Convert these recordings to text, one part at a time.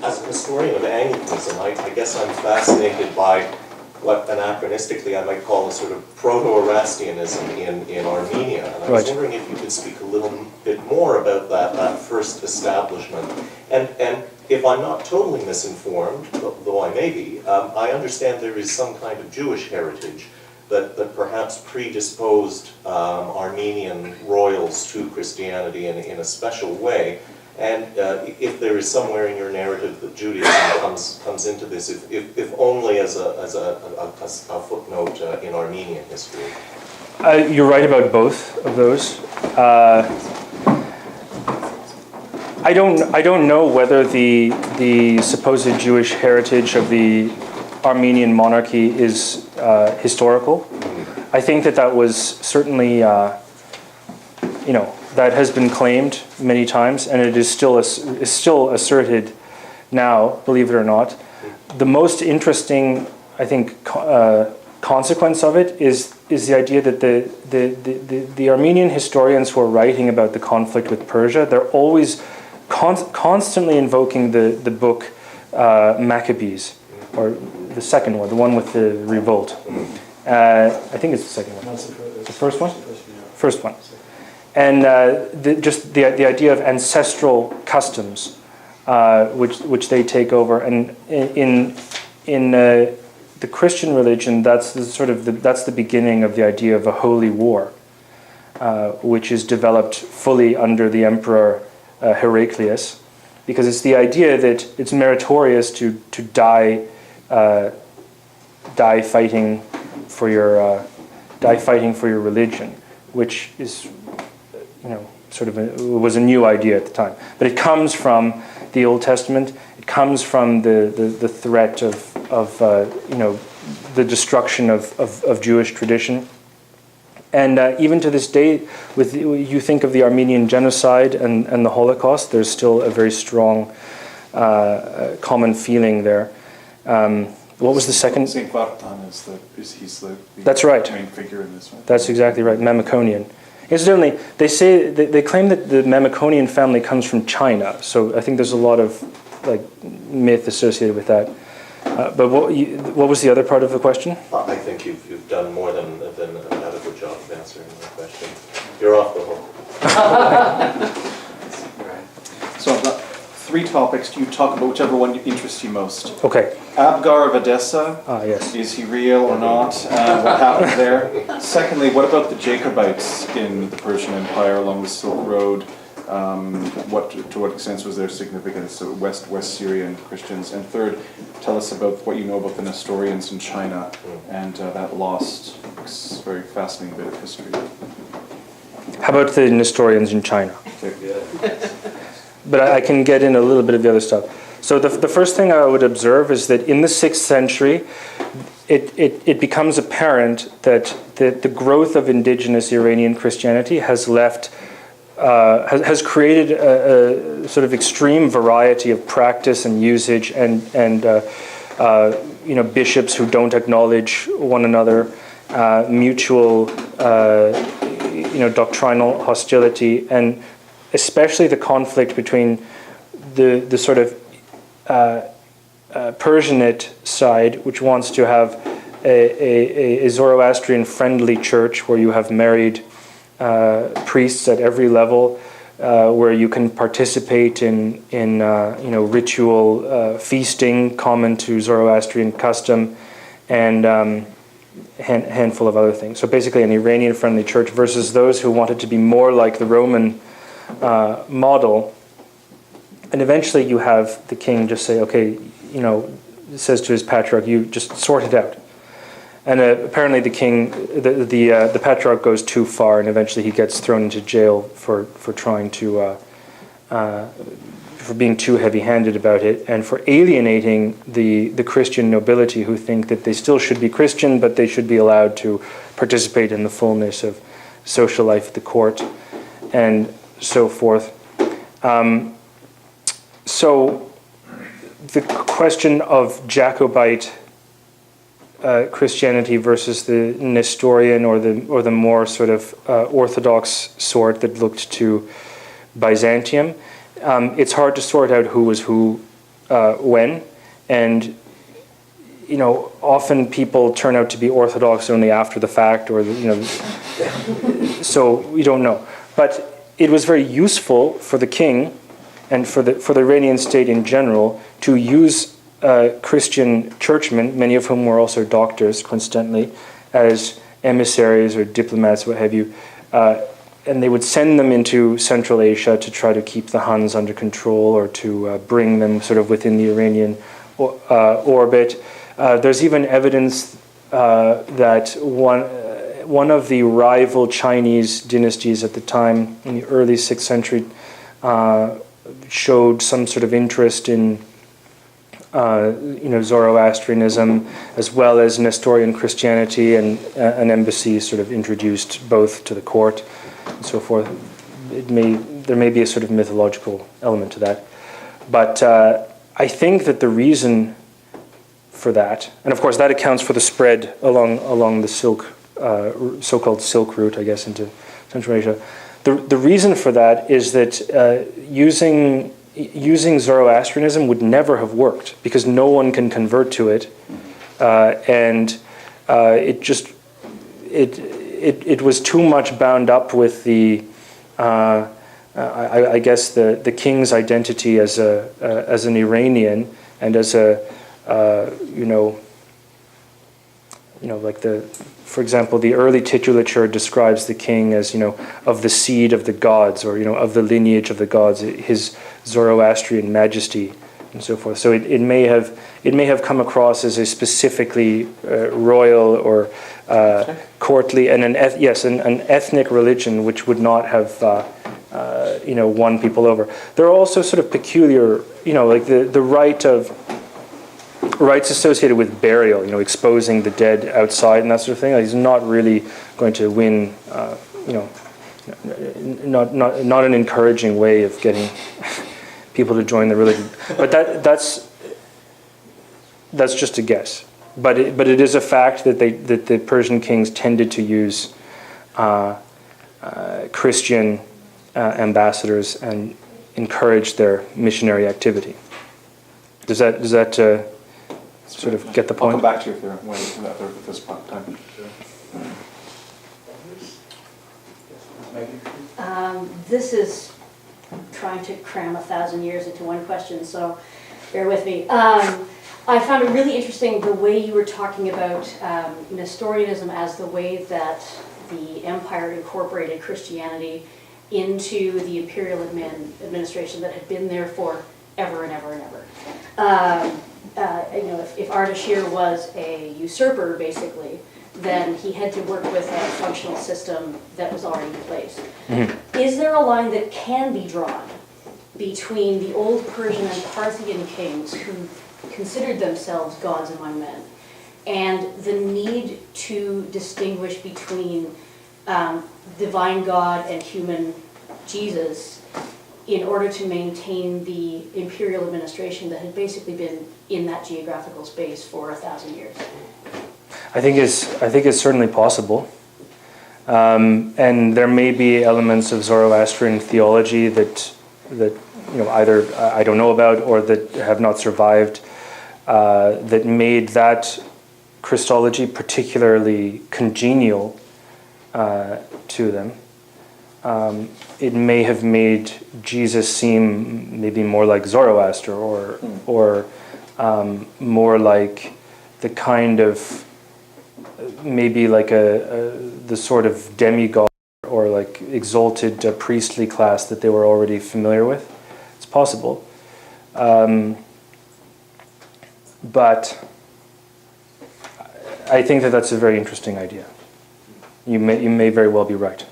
As a historian of Anglicanism, I guess I'm fascinated by what anachronistically I might call a sort of Proto Erastianism in Armenia. And I was wondering if you could speak a little bit more about that first establishment. And if I'm not totally misinformed, though I may be, I understand there is some kind of Jewish heritage that perhaps predisposed Armenian royals to Christianity in a special way. And if there is somewhere in your narrative that Judaism comes into this, if only as a footnote in Armenian history. You're right about both of those. I don't know whether the supposed Jewish heritage of the Armenian monarchy is historical. I think that was certainly, that has been claimed many times, and it is still asserted now, believe it or not. The most interesting, I think, consequence of it is the idea that the Armenian historians who are writing about the conflict with Persia, they're always constantly invoking the book Maccabees, or the second one, the one with the revolt. I think it's the second one. The first one? First one. And just the idea of ancestral customs, which they take over, and in the Christian religion, that's the beginning of the idea of a holy war, which is developed fully under the emperor Heraclius, because it's the idea that it's meritorious to die fighting for your religion, which is was a new idea at the time. But it comes from the Old Testament. It comes from the threat of the destruction of Jewish tradition. And even to this day, you think of the Armenian genocide and the Holocaust, there's still a very strong common feeling there. What was the second? Saint Vartan he's the That's right. main figure in this one. That's exactly right, Mamikonian. Incidentally, they claim that the Mamikonian family comes from China, so I think there's a lot of myth associated with that. But what was the other part of the question? I think you've done more than an adequate job of answering my question. You're off the hook. So I've got 3 topics. You talk about whichever one interests you most. Okay. Abgar of Edessa. Yes. Is he real or not? What happened there? Secondly, what about the Jacobites in the Persian Empire along the Silk Road? To what extent was their significance? So West Syrian Christians. And third, tell us about what you know about the Nestorians in China and that lost, very fascinating bit of history. How about the Nestorians in China? Okay. But I can get in a little bit of the other stuff. So the first thing I would observe is that in the 6th century, it becomes apparent that the growth of indigenous Iranian Christianity has created a sort of extreme variety of practice and usage and bishops who don't acknowledge one another, mutual doctrinal hostility, and especially the conflict between the sort of Persianate side, which wants to have a Zoroastrian-friendly church where you have married priests at every level, where you can participate in ritual feasting common to Zoroastrian custom, and handful of other things. So basically, an Iranian-friendly church versus those who wanted to be more like the Roman model. And eventually you have the king just say, okay, says to his patriarch, you just sort it out. And apparently the king, the patriarch goes too far, and eventually he gets thrown into jail for trying to, for being too heavy-handed about it, and for alienating the Christian nobility who think that they still should be Christian, but they should be allowed to participate in the fullness of social life at the court, and so forth. So the question of Jacobite Christianity versus the Nestorian or the more sort of Orthodox sort that looked to Byzantium, it's hard to sort out who was who when, and often people turn out to be Orthodox only after the fact, or so we don't know. But it was very useful for the king and for the Iranian state in general to use Christian churchmen, many of whom were also doctors, coincidentally, as emissaries or diplomats, what have you, and they would send them into Central Asia to try to keep the Huns under control, or to bring them sort of within the Iranian orbit. There's even evidence that one of the rival Chinese dynasties at the time, in the early 6th century, showed some sort of interest in Zoroastrianism, as well as Nestorian Christianity, and an embassy sort of introduced both to the court and so forth. There may be a sort of mythological element to that, but I think that the reason for that, and of course that accounts for the spread along the so-called Silk Route, I guess, into Central Asia. The reason for that is that using Zoroastrianism would never have worked, because no one can convert to it, and it was too much bound up with the I guess the king's identity as an Iranian, and as for example, the early titulature describes the king as, of the seed of the gods, or, of the lineage of the gods, his Zoroastrian majesty, and so forth. So it may have come across as a specifically royal or courtly, and an ethnic religion, which would not have won people over. There are also sort of peculiar, like the rites associated with burial, exposing the dead outside and that sort of thing. He's not really going to win, not an encouraging way of getting people to join the religion. But that's just a guess. But it is a fact that the Persian kings tended to use Christian ambassadors and encourage their missionary activity. Does that sort of get the point? I'll come back to you if they're waiting for that at this point in time. This is trying to cram 1,000 years into one question, so bear with me. I found it really interesting the way you were talking about Nestorianism as the way that the empire incorporated Christianity into the imperial administration that had been there for ever and ever and ever. If Ardashir was a usurper, basically, then he had to work with a functional system that was already in place. Mm-hmm. Is there a line that can be drawn between the old Persian and Parthian kings who considered themselves gods among men, and the need to distinguish between divine God and human Jesus in order to maintain the imperial administration that had basically been in that geographical space for 1,000 years? I think it's certainly possible, and there may be elements of Zoroastrian theology that either I don't know about, or that have not survived, that made that Christology particularly congenial to them. It may have made Jesus seem maybe more like Zoroaster, or more like the kind of, maybe like the sort of demigod or like exalted priestly class that they were already familiar with. It's possible. But I think that that's a very interesting idea. You may very well be right.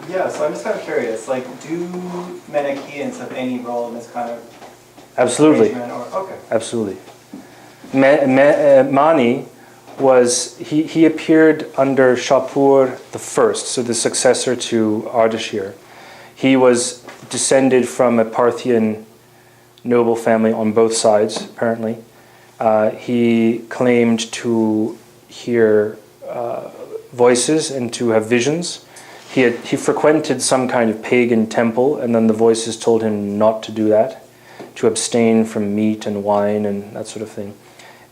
Yeah, so I'm just kind of curious, like, do Manichaeans have any role in this kind of Absolutely. Okay. Absolutely. Mani was, he appeared under Shapur the First, so the successor to Ardashir. He was descended from a Parthian noble family on both sides, apparently. He claimed to hear voices and to have visions. he frequented some kind of pagan temple, and then the voices told him not to do that, to abstain from meat and wine and that sort of thing.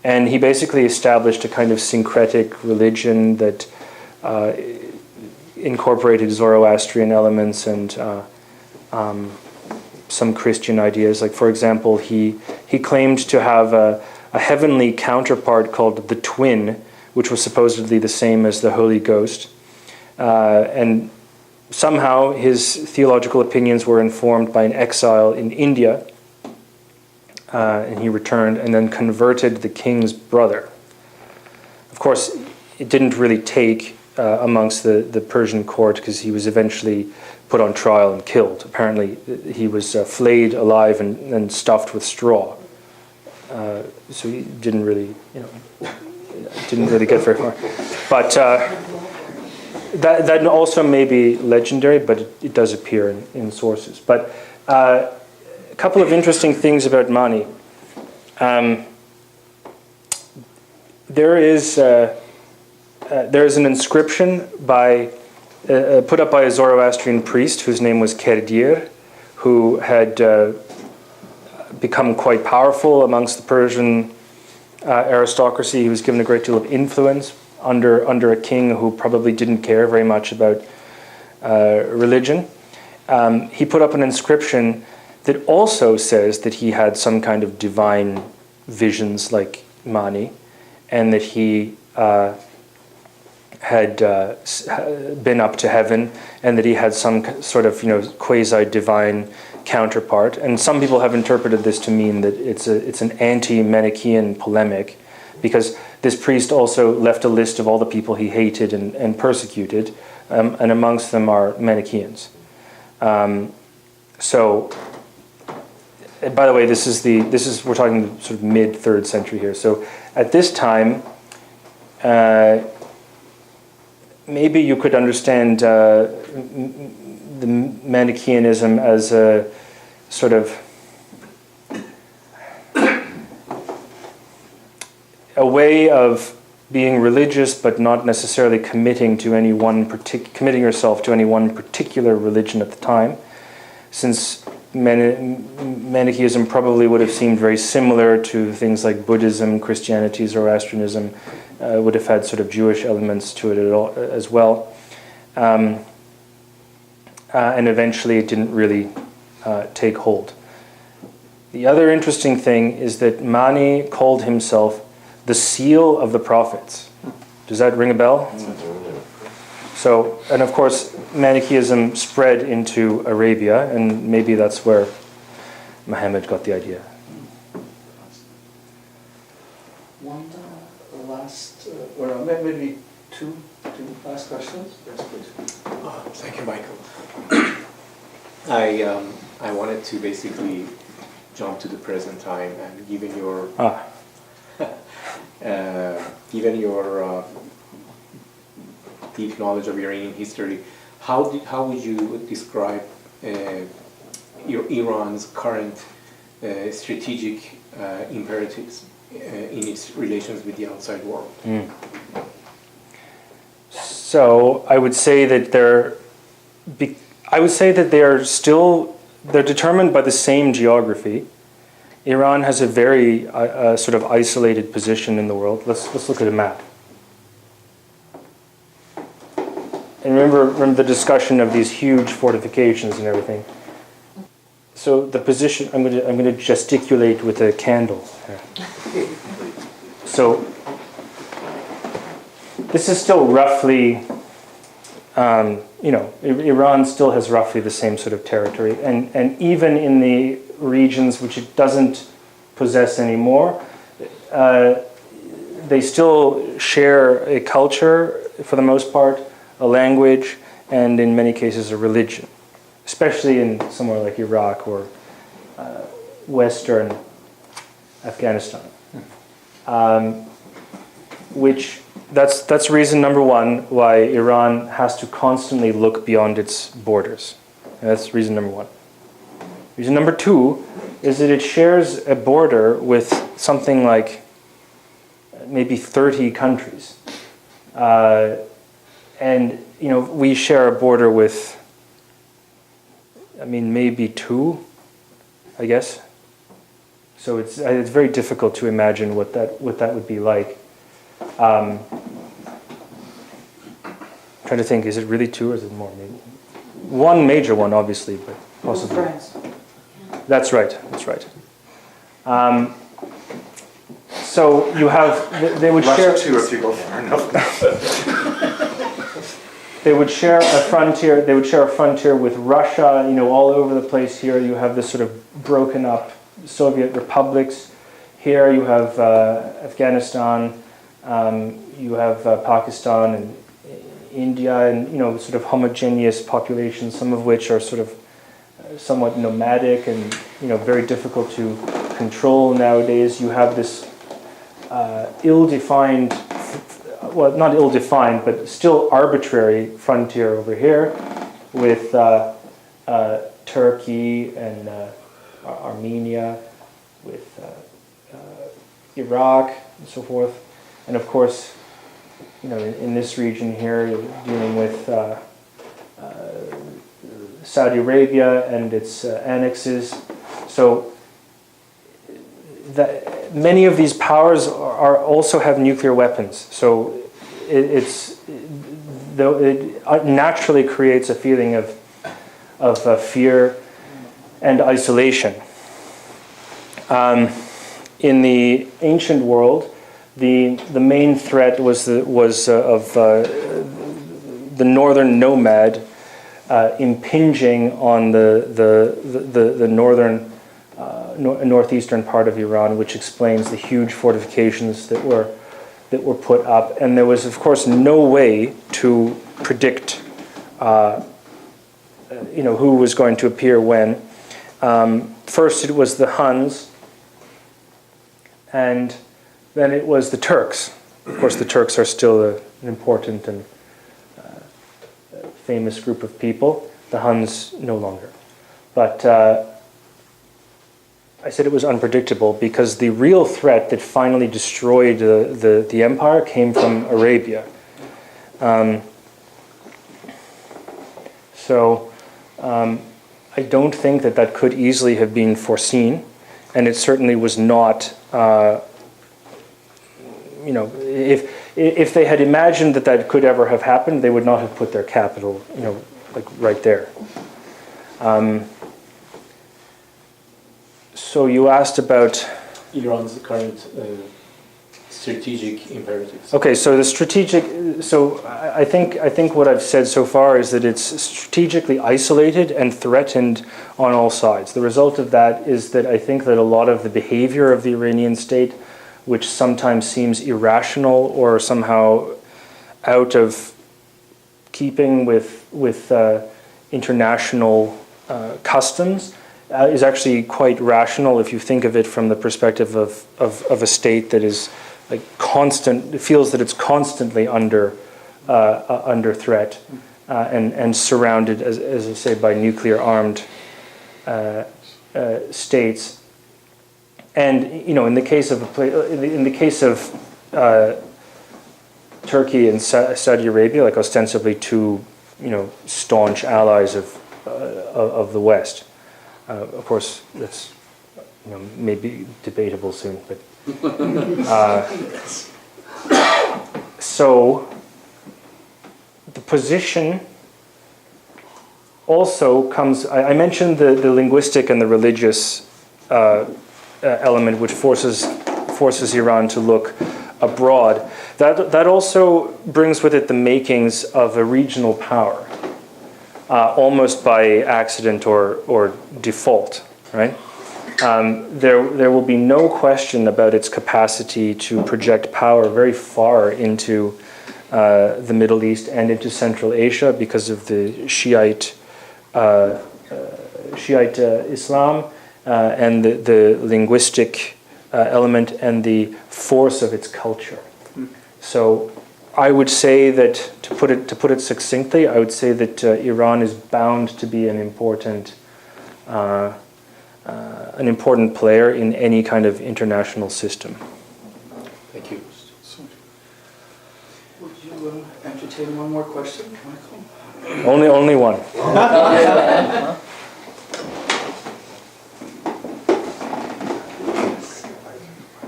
And he basically established a kind of syncretic religion that incorporated Zoroastrian elements and some Christian ideas. Like, for example, he claimed to have a heavenly counterpart called the Twin, which was supposedly the same as the Holy Ghost. And somehow his theological opinions were informed by an exile in India, and he returned and then converted the king's brother. Of course, it didn't really take amongst the Persian court, because he was eventually put on trial and killed. Apparently, he was flayed alive and stuffed with straw. So he didn't really, didn't really get very far. But that also may be legendary, but it does appear in sources. But a couple of interesting things about Mani. There is an inscription put up by a Zoroastrian priest whose name was Kerdir, who had become quite powerful amongst the Persian aristocracy. He was given a great deal of influence under a king who probably didn't care very much about religion. He put up an inscription that also says that he had some kind of divine visions like Mani, and that he had been up to heaven, and that he had some sort of quasi-divine counterpart. And some people have interpreted this to mean that it's an anti-Manichaean polemic, because this priest also left a list of all the people he hated and persecuted, and amongst them are Manichaeans. So, by the way, this is we're talking sort of mid 3rd century here. So at this time, maybe you could understand the Manichaeanism as a sort of a way of being religious, but not necessarily committing yourself to any one particular religion at the time, since Manichaeism probably would have seemed very similar to things like Buddhism, Christianity, Zoroastrianism. Would have had sort of Jewish elements to it as well. And eventually it didn't really take hold. The other interesting thing is that Mani called himself the seal of the prophets. Does that ring a bell? So, and of course, Manichaeism spread into Arabia, and maybe that's where Muhammad got the idea. One last, or maybe two last questions. Yes, please. Thank you, Michael. I wanted to basically jump to the present time, and given your deep knowledge of Iranian history, how would you describe Iran's current strategic imperatives in its relations with the outside world? So I would say that they're determined by the same geography. Iran has a very sort of isolated position in the world. Let's look at a map. And remember the discussion of these huge fortifications and everything. So the position, I'm going to gesticulate with a candle. So this is still roughly, Iran still has roughly the same sort of territory, and even in the regions which it doesn't possess anymore, they still share a culture for the most part, a language, and in many cases a religion, especially in somewhere like Iraq or Western Afghanistan. That's reason number one why Iran has to constantly look beyond its borders. And that's reason number one. Reason number two is that it shares a border with something like maybe 30 countries. And we share a border with, maybe 2, I guess. So it's very difficult to imagine what that would be like. Trying to think, is it really 2 or is it more? Maybe 1 major one, obviously, but possibly. France. That's right. So you have they would share. Russia too, if you go far enough. They would share a frontier. They would share a frontier with Russia. All over the place. Here you have this sort of broken up Soviet republics. Here you have Afghanistan. You have Pakistan and India, and sort of homogeneous populations. Some of which are sort of somewhat nomadic and very difficult to control nowadays. You have this ill-defined, well, not ill-defined, but still arbitrary frontier over here with Turkey and Armenia, with Iraq and so forth. And of course, in this region here, you're dealing with Saudi Arabia and its annexes. So many of these powers also have nuclear weapons. So it naturally creates a feeling of fear and isolation. In the ancient world, the main threat was of the northern nomad impinging on the northern northeastern part of Iran, which explains the huge fortifications that were put up. And there was, of course, no way to predict, who was going to appear when. First, it was the Huns, and then it was the Turks. Of course, the Turks are still an important and famous group of people. The Huns no longer. But I said it was unpredictable because the real threat that finally destroyed the empire came from Arabia. I don't think that could easily have been foreseen, and it certainly was not. If they had imagined that could ever have happened, they would not have put their capital, like right there. So you asked about Iran's current strategic imperatives. Okay, so the strategic. So I think what I've said so far is that it's strategically isolated and threatened on all sides. The result of that is that I think that a lot of the behavior of the Iranian state, which sometimes seems irrational or somehow out of keeping with international customs, is actually quite rational if you think of it from the perspective of a state that is like constant, feels that it's constantly under threat and surrounded, as I say, by nuclear armed states. And in the case of Turkey and Saudi Arabia, like ostensibly two staunch allies of the West. Of course, that's maybe debatable soon, but so the position also comes. I mentioned the linguistic and the religious element, which forces Iran to look abroad. That also brings with it the makings of a regional power. Almost by accident or default, right? There will be no question about its capacity to project power very far into the Middle East and into Central Asia because of the Shiite Islam and the linguistic element and the force of its culture. So I would say that, to put it succinctly, I would say that Iran is bound to be an important player in any kind of international system. Thank you. Would you entertain entertain one more question, Michael? Only one.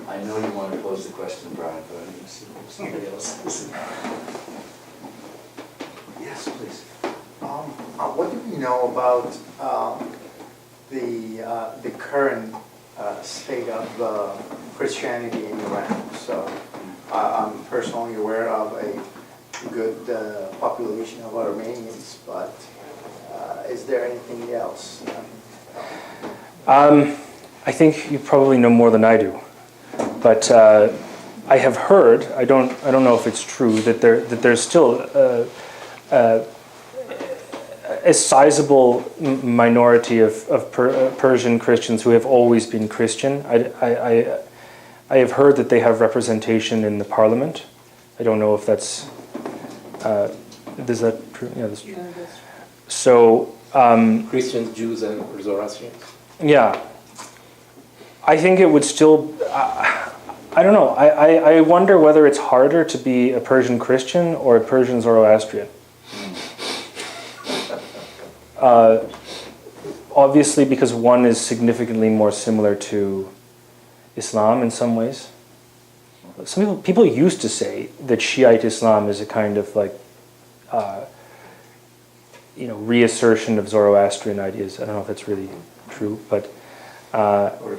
I know you want to close the question, Brian, but I'm going to see if somebody else is. Yes, please. What do we know about the current state of Christianity in Iran? So I'm personally aware of a good population of Armenians, but is there anything else? I think you probably know more than I do, but I have heard. I don't know if it's true that there's still a sizable minority of Persian Christians who have always been Christian. I have heard that they have representation in the parliament. I don't know if that's is that true? Yeah, that's true. So Christians, Jews, and Zoroastrians. yeah, I think it would still. I don't know. I wonder whether it's harder to be a Persian Christian or a Persian Zoroastrian. Obviously, because one is significantly more similar to Islam in some ways. Some people used to say that Shiite Islam is a kind of like, reassertion of Zoroastrian ideas. I don't know if that's really true, but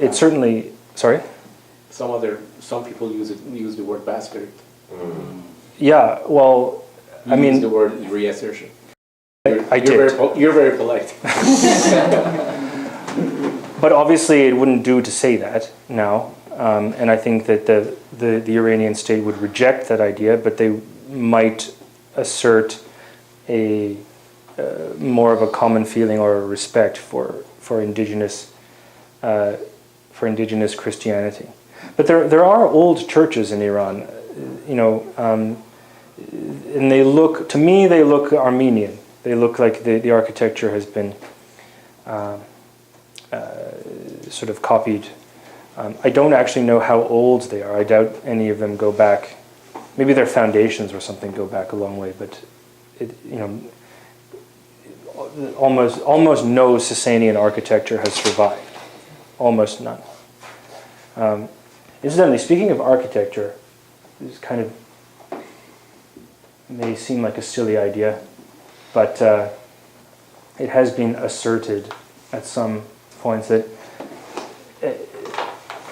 it's certainly. Sorry. Some people use the word bastard. Yeah. Well, I mean, use the word reassertion. I did. You're very polite. But obviously, it wouldn't do to say that now, and I think that the Iranian state would reject that idea, but they might assert a more of a common feeling or a respect for indigenous Christianity. But there are old churches in Iran, and they look Armenian. They look like the architecture has been sort of copied. I don't actually know how old they are. I doubt any of them go back. Maybe their foundations or something go back a long way, but almost no Sasanian architecture has survived. Almost none. Incidentally, speaking of architecture, this kind of may seem like a silly idea, but it has been asserted at some points that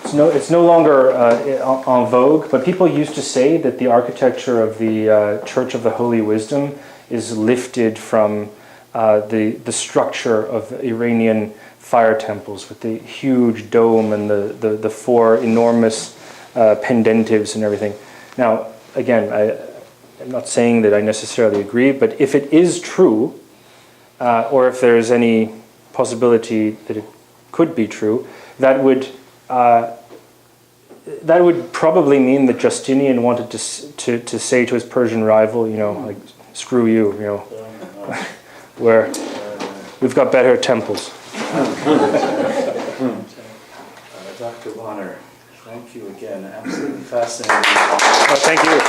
it's no longer en vogue, but people used to say that the architecture of the Church of the Holy Wisdom is lifted from the structure of Iranian fire temples with the huge dome and the four enormous pendentives and everything. Now, again, I'm not saying that I necessarily agree, but if it is true, or if there's any possibility that it could be true, that would probably mean that Justinian wanted to say to his Persian rival, like, screw you, where we've got better temples. Dr. Bonner, thank you again. Absolutely fascinating. Thank you.